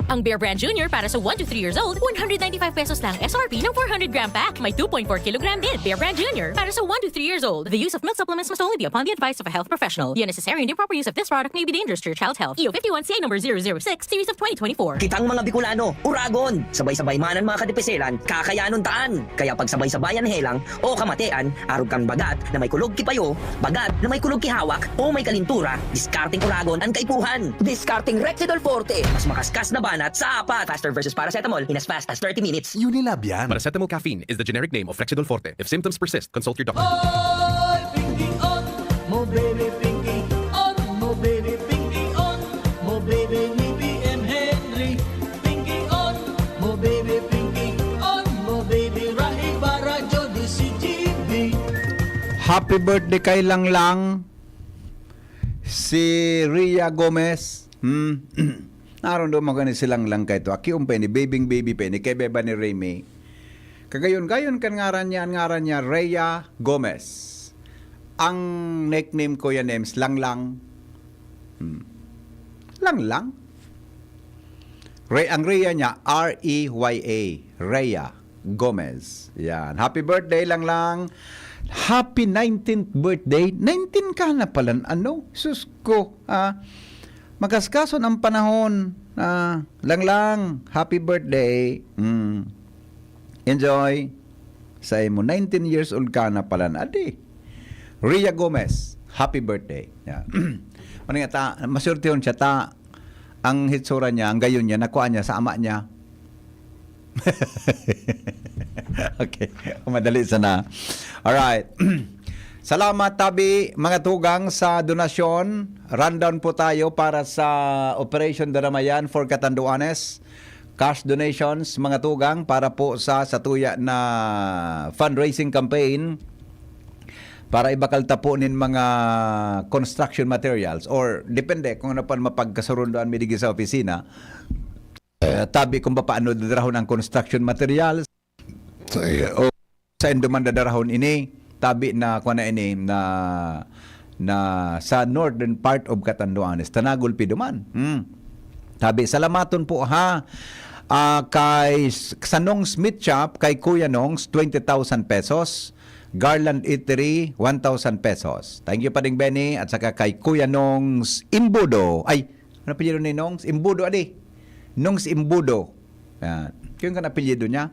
Ang Bear Brand Junior para sa 1 to 3 years old, 195 pesos lang SRP ng 400 gram pack. May 2.4 kilogram din. Bear Brand Junior para sa 1 to 3 years old. The use of milk supplements must only be upon the advice of a health professional. The unnecessary and improper use of this product may be dangerous to your child's health. EO 51CA number 006, series of 2024. Kitang mga Bicolano, Uragon, sabay-sabay manan mga kadipeselan, kakayanon taan. Kaya pag sabay-sabayan helang o kamatean, arog kang bagat na may kulog kipayo, bagat na may kulog kihawak, o may kalintura, discarding Uragon ang kaipuhan. Discarding Rexidol Forte, mas makaskas na banat sa apat. Faster versus paracetamol in as fast as 30 minutes. Unilab yan. Paracetamol caffeine is the generic name of Rexidol Forte. If symptoms persist, consult your doctor. Pinky on, mo baby Pinky on, mo baby Pinky on, mo baby ni BM Henry. Pinky on, mo baby Pinky on, mo baby Rahi Barajo di CGB. Happy birthday kay Lang si Ria Gomez. Naroon doon mga ni silang lang kay to. Aki ni baby pa ni kay beba ni Remy. Kagayon kan ngaran niya Rhea Gomez. Ang nickname ko yan names Lang. Lang. Ang Rhea niya R-E-Y-A. Rhea Gomez. Yan. Happy birthday Lang. Happy 19th birthday. 19 ka na pala. Ano? Sus ko. Magaskason ang panahon. Lang. Happy birthday. Enjoy. Sa mo 19 years old ka na pala. Adi. Rhea Gomez. Happy birthday. Yeah. Masurti yun siya. Ang hitsura niya, ang gayon niya, nakuha niya sa ama niya. Okay. Madali sana. Alright. Salamat tabi mga tugang sa donasyon. Rundown po tayo para sa Operation Daramayan for Catanduanes. Cash donations mga tugang para po sa tuya na fundraising campaign para ibakal tapunin mga construction materials or depende kung ano pa mapagkasurundoan midigi sa opisina. Tabi kung paano dadarahon ang construction materials o sa induman dadarahon ini. Tabi na kuana ini na sa northern part of Catanduanes, Tanagol Piduman. Tabi salamaton po ha. Kay Sanong Smith Shop, kay Kuya Nongs 20,000 pesos. Garland Eatery 1,000 pesos. Thank you pa ding Benny at saka kay Kuya Nongs Imbudo. Ay, ano apelyido ni Nongs? Imbudo adi. Nongs Imbudo. Yan. Kung kan apelyido niya?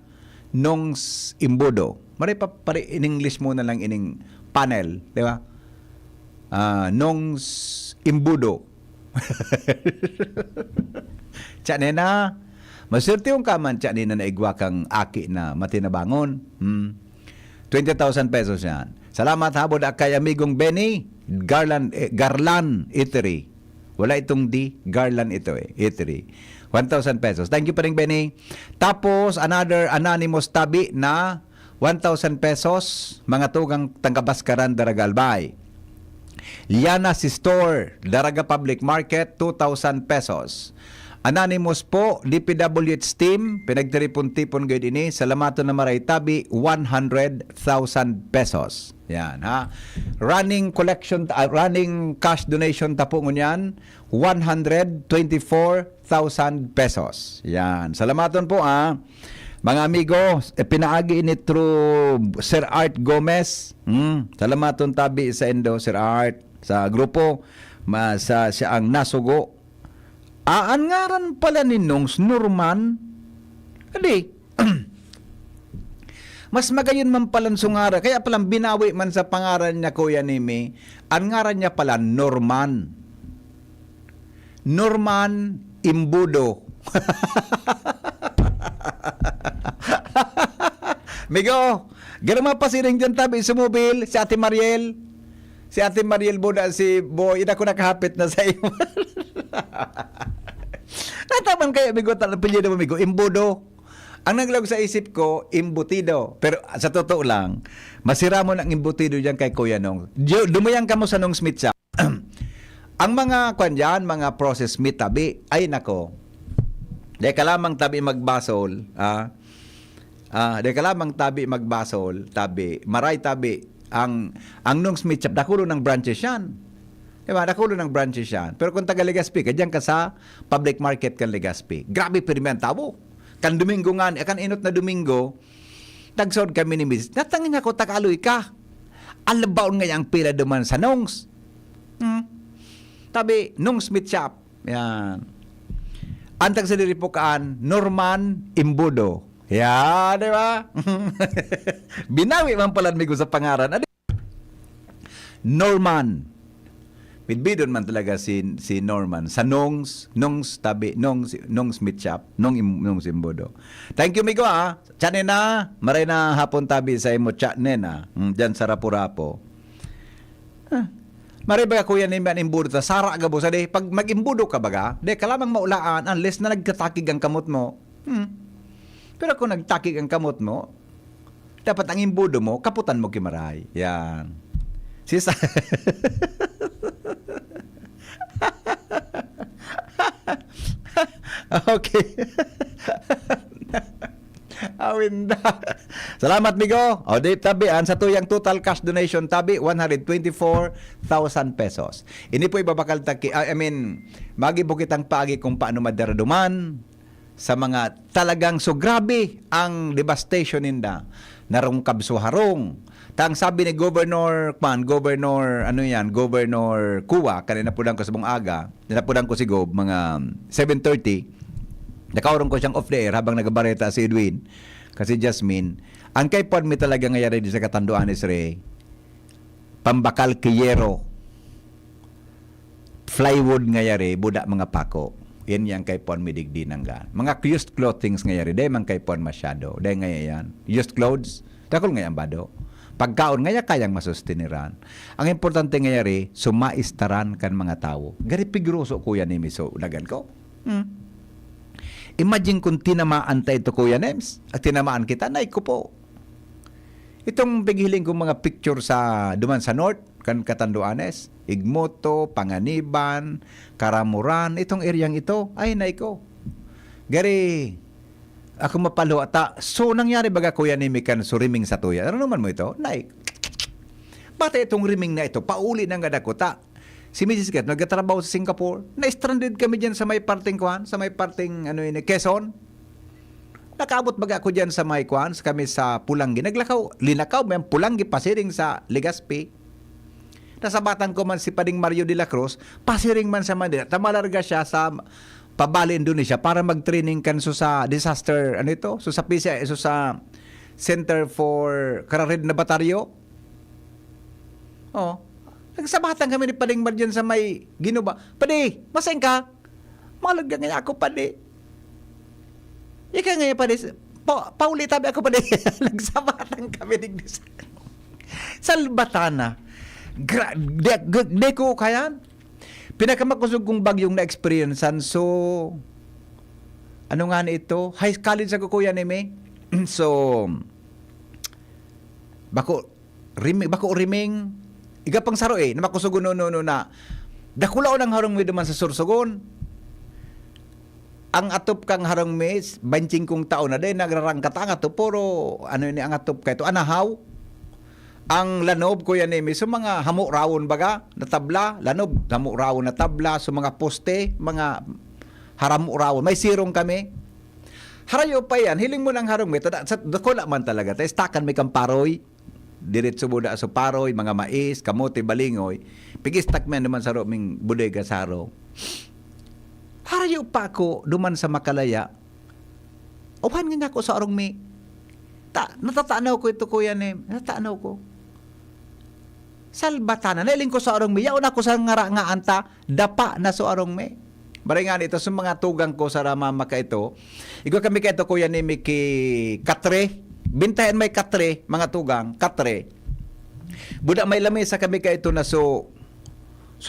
Nongs Imbudo. Mari pa pare in English muna lang ining panel, di ba? Nongs Imbudo. Tiyan na. Maswerte yung kaman tiyan na igwa kang aki na matinabangon. 20,000 pesos yan. Salamat habod kay amigong Benny Garland Eatery. Wala itong D, Garland ito Eatery. 1,000 pesos. Thank you pa rin Benny. Tapos another anonymous tabi na 1,000 pesos mga tugang Tangkabaskaran Daragalbay. Liana Store Daraga Public Market 2,000 pesos. Anonymous po, DPWH team, pinagtiripon-tipon gayud ini, salamaton na maray tabi, 100,000 pesos. Yan, ha. Running cash donation tapo ngunyan, 124,000 pesos. Yan, salamaton po, ha. Mga amigo, pinaagi ini through Sir Art Gomez. Salamaton tabi sa Indo, Sir Art, sa grupo, siya ang nasugo. Ang ngaran pala ni Nongs Norman. Adi. Mas magayon man palang sungara. Kaya palang binawi man sa pangaran niya Kuya Nimi. Ang ngaran niya pala Norman. Norman Imbudo. Migo, garama pa sining dyan tabi sa mobil, si Ate Mariel. Si Ate Mariel Buda, si Boy, ina ko nakahapit na sa iyo. Nataman kayo, amigo, apelyido mo, amigo, Imbudo. Ang naglag sa isip ko, Imbutido. Pero sa totoo lang, masira mo ng Imbutido dyan kay Kuya Nong. Dumayang ka mo sa Nong Smith siya. Ang mga kwan dyan, mga process meat tabi, ay nako. Dahil ka lamang tabi magbasol, dahil ka lamang tabi magbasol, tabi, maray tabi, ang Nong Smith shop, dakulo ng branches yan. Diba? Nakulo ng branches yan. Pero kung taga Legazpi, kadyan ka sa public market kan Legazpi. Grabe pirmi ang tao. Kan Domingo nga, kan inot na Domingo, tagsod kami ni Mrs. Natangin ako, takaloy ka. Alabaon nga yung pila duman sa Nongs. Tabi, Nongs Meat Shop. Yan. Antag sa diripukaan, Norman Imbudo. Yan, di ba? Binawi man pala migo sa pangaran. Norman. Bidbidon man talaga si Norman sa Nongs Meat Shop, Nongs Imbudo. Thank you migo Tiyan na, maray na hapon tabi sa imo chat nena. Diyan sa Rapu-Rapo. Maray baga kuya ni man imbudo ta sara gabo sa de pag magimbudo ka baga, de kalamang maulaan unless na nagkatakig ang kamot mo. Pero kung nagtakig ang kamot mo, dapat ang imbudo mo kaputan mo kimaray. Yan. Sisa Okay. Awinda. Salamat migo. O di tabian sa tuyang total cash donation tabi 124,000 pesos. Ini po ibabakal magi po kitang paagi kung paano madaraduman sa mga talagang so grabe ang devastation ninda. Narungkab so harong. Tang sabi ni Governor Kuwa, kanina pulang ko sa buong aga, ninapulang ko si Gob, mga 7:30, nakaurong ko siyang off the air habang nagabareta si Edwin, kasi Jasmine, ang kay Podme talaga ngayari di sa Catanduanes Ray, pambakal kiyero, plywood ngayari, buda mga pako, yan yang kay Podme digdi nanggan. Mga used clothings ngayari, day man kay Pod masyado, day ngayon, used clothes, takol ngayon bado. Pagkaon ngaya kayang masustiniran. Ang importante ngayari, sumaistaran kan mga tao. Gari pigroso kuya ni Miso, lagan ko. Imagine kung tinamaan tayo ito kuya Nems, at tinamaan kita, naik ko po. Itong pigiling kong mga picture sa duman sa North, kan Catanduanes, Igmoto, Panganiban, Karamuran, itong eryang ito, ay naik ko. Gari, ako mapalo ata. So, nangyari baga kuya ni Mikan so riming sa tuya. Ano naman mo ito? Like, bata itong riming na ito, pauli ng gadakota. Si Mrs. Gat, nagkatrabaho sa Singapore. Na-stranded kami dyan sa may parting Kwan, sa may parting Quezon. Nakabot baga ako dyan sa may Kwan, kami sa Pulanggi. Linakaw, may Pulanggi pasiring sa Legazpi. Nasa batang ko man si Pading Mario de la Cruz, pasiring man sa Manila. Tamalarga siya sa pabali Indonesia para mag-training kan sa disaster sa PCI sa Center for Kararid na Bataryo. Nagsabatan kami ni Pading Marjan sa may Ginuba. Padi, masayang ka? Malagyan nga ako, Padi. Ika nga Padi. Pauli tabi ako, Padi. Nagsabatan kami ni Salbatana. De ko kayan. Pinakamakusog kong bagyong na-experiencean. So, ano nga na ito? High college ako kuya ni me. So, bako riming, iga pang saro na makusog no na, dakulaw ng harong may duman sa Sursogon. Ang atop kang harong may, 25 kong taon na din, nagrarangkat ang atop, puro, ang atop kayo, anahaw. Ang lanob ko yan so mga hamok rawon baga na tabla, lanob, hamok rawon na tabla, so mga poste, mga haramok rawon. May sirong kami. Harayo pa yan, hiling mo ng harong may, dakula man talaga, tayo stakan may kamparoy, diretso buda so paroy, mga mais, kamote, balingoy, pigistak man naman sa roming bodega saro. Harayo pa ako, duman sa Makalaya, upan nga ako sa arong may, natatanaw ko ito kuya ni, natatanaw ko. Salbatana, nailing ko sa arong may, yaon ako sa nga anta, dapa na sa arong may. Baringan ito, sa mga tugang ko sa ramama ka ito, ikaw kami ka ito kuya ni Miki katre, bintayan may katre, mga tugang, katre. Buda may lamesa kami ka ito na so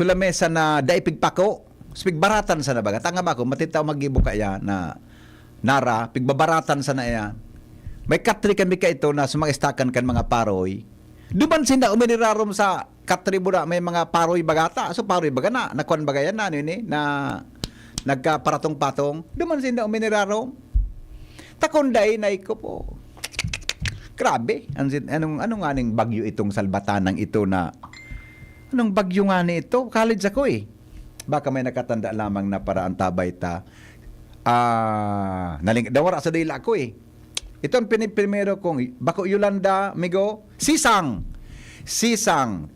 lamesa na daipig pako, pigbaratan sa nabaga. Tanga ba ko, matitaw magibuka yan na nara, pigbabaratan sa na yan. May katri kami ka ito na sumagistakan kan mga paroy. Duman sinda uminirarom sa katri buda may mga paroy bagata. So paroy baga na, nakuan baga yan na nagkaparatong-patong. Duman sinda uminirarom. Takunday na iko po. Grabe. Anong aning bagyo itong salbatanang ito na Anong bagyo nga ni ito? College ako eh. Baka may nakatanda lamang na para ang tabay ta. Dawara sa dila ko eh. Ito ang piniprimero kong Bako Yolanda, Migo. Sisang,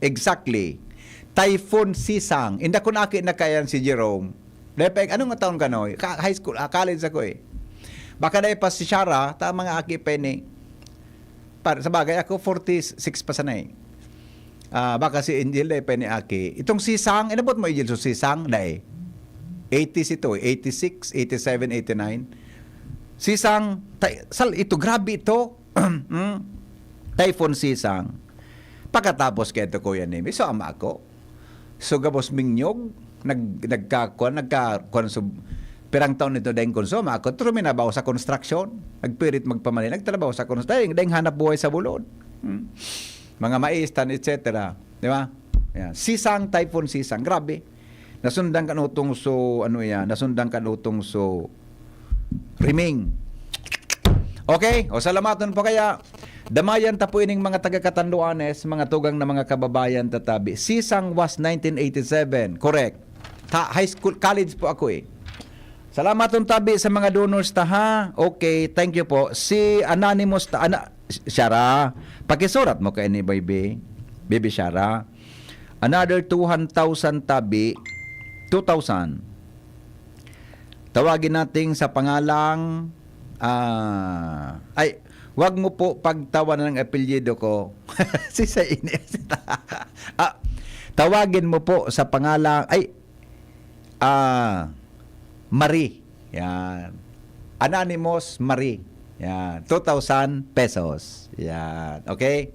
exactly. Typhoon Sisang. Inda ko na nakayan si Jerome. Depek, anong taon ka no? High school, college ako eh. Baka dahil pa si Shara, mga aki penny. Sa bagay, ako 46 pa sana eh. Baka si Angel dahil penny aki. Itong Sisang, inabot mo Angel so Sisang dahil. 80s ito, 86, 87, 89. Sisang, ito, grabe ito. Typhoon Sisang. Pagkatapos kaya ito, Kuya Nemi, so ama ako. So, gabos Mingyog, nagkakuan, pirang taon nito dahil konsumo ako, truminabaw sa construction, nagpirit magpamalin, nagtrabaho sa construction, dahil hanap buhay sa bulod. Mga maistan, etc. Di ba? Yan. Sisang, Typhoon Sisang, grabe. Nasundan kan utong so, nasundan kan utong so, Riming. Okay, o salamatan po kaya. Damayan tapo ining mga taga-Katanduanes, mga tugang na mga kababayan tatabi. Sisang was 1987. Correct. High school, college po ako eh. Salamaton tabi sa mga donors ta ha. Okay, thank you po. Si Anonymous Shara, pakisurat mo kay ni Baby Shara. Another 200,000 tabi. 2,000. Tawagin natin sa pangalang wag mo po pagtawanan ng apelyido ko. Tawagin mo po sa pangalang Marie. Yan. Anonymous Marie. Yan. 2,000 pesos. Yan. Okay?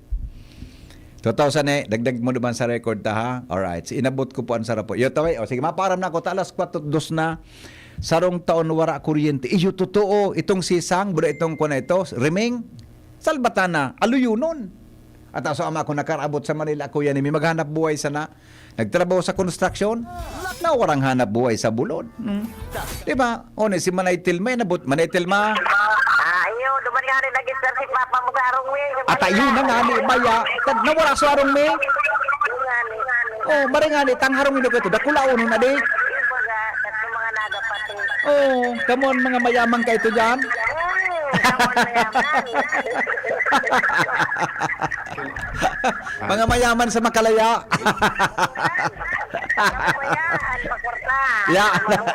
2,000 dagdag mo naman sa record ta ha. Alright. So, inabot ko po ang sarap po. Yo taway. O sige, maparam na ako. Talas 4:02 na. Sarong taon wara kuryente. Iyo totoo. Itong Sisang, bro itong kuna ito, Riming, Salbatana, aluyunon. At aso ama ko nakarabot sa Manila, Kuya Nemi, maghanap buhay sana. Nagtrabaho sa construction, nawarang hanap buhay sa bulod. Diba? O si Manay Tilma, nabot Manay Tilma. Ayo, duman nga rin nag-isar si Papa mo sa arong may. At ayun na nga ni Maya. Nawara sa arong may. Oh, maringani, tangharong ino ko ito. Dakulaon na di. Oh, come on mga mayaman kayo dyan. Mga mayaman sa Makalaya.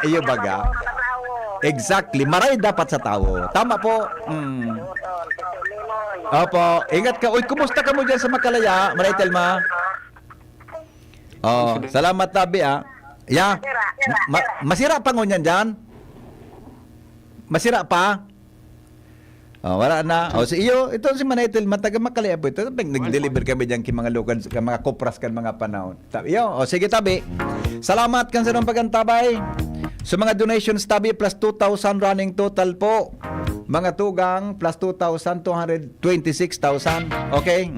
Iyo baga. Exactly. Maray dapat sa tao. Tama po. Opo. Ingat ka. Uy, kumusta ka mo dyan sa Makalaya? Maray Telma. Oh, salamat tabi Yeah. Masira pa ngunyan dyan? Masira pa? Wala na. Si iyo, ito si Manay Telma, taga Makalaya po ito. Nag-deliver kami dyan mga local, mga kopras kan mga panahon. Iyo, sige tabi. Salamat kan sa nung pagantabay. So mga donations tabi plus 2,000 running total po. Mga tugang plus 2,000, 226,000. Okay?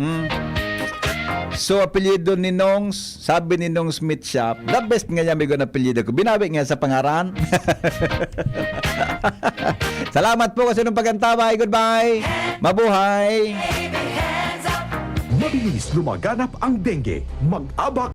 So, apelyido ni Nong, sabi ni Nong Smith Shop, the best nga niya may gawin apelyido ko. Binawi nga sa pangaran. Salamat po kasi nung pagantabay. Goodbye. Mabuhay. Mabilis lumaganap ang dengue. Mag-abak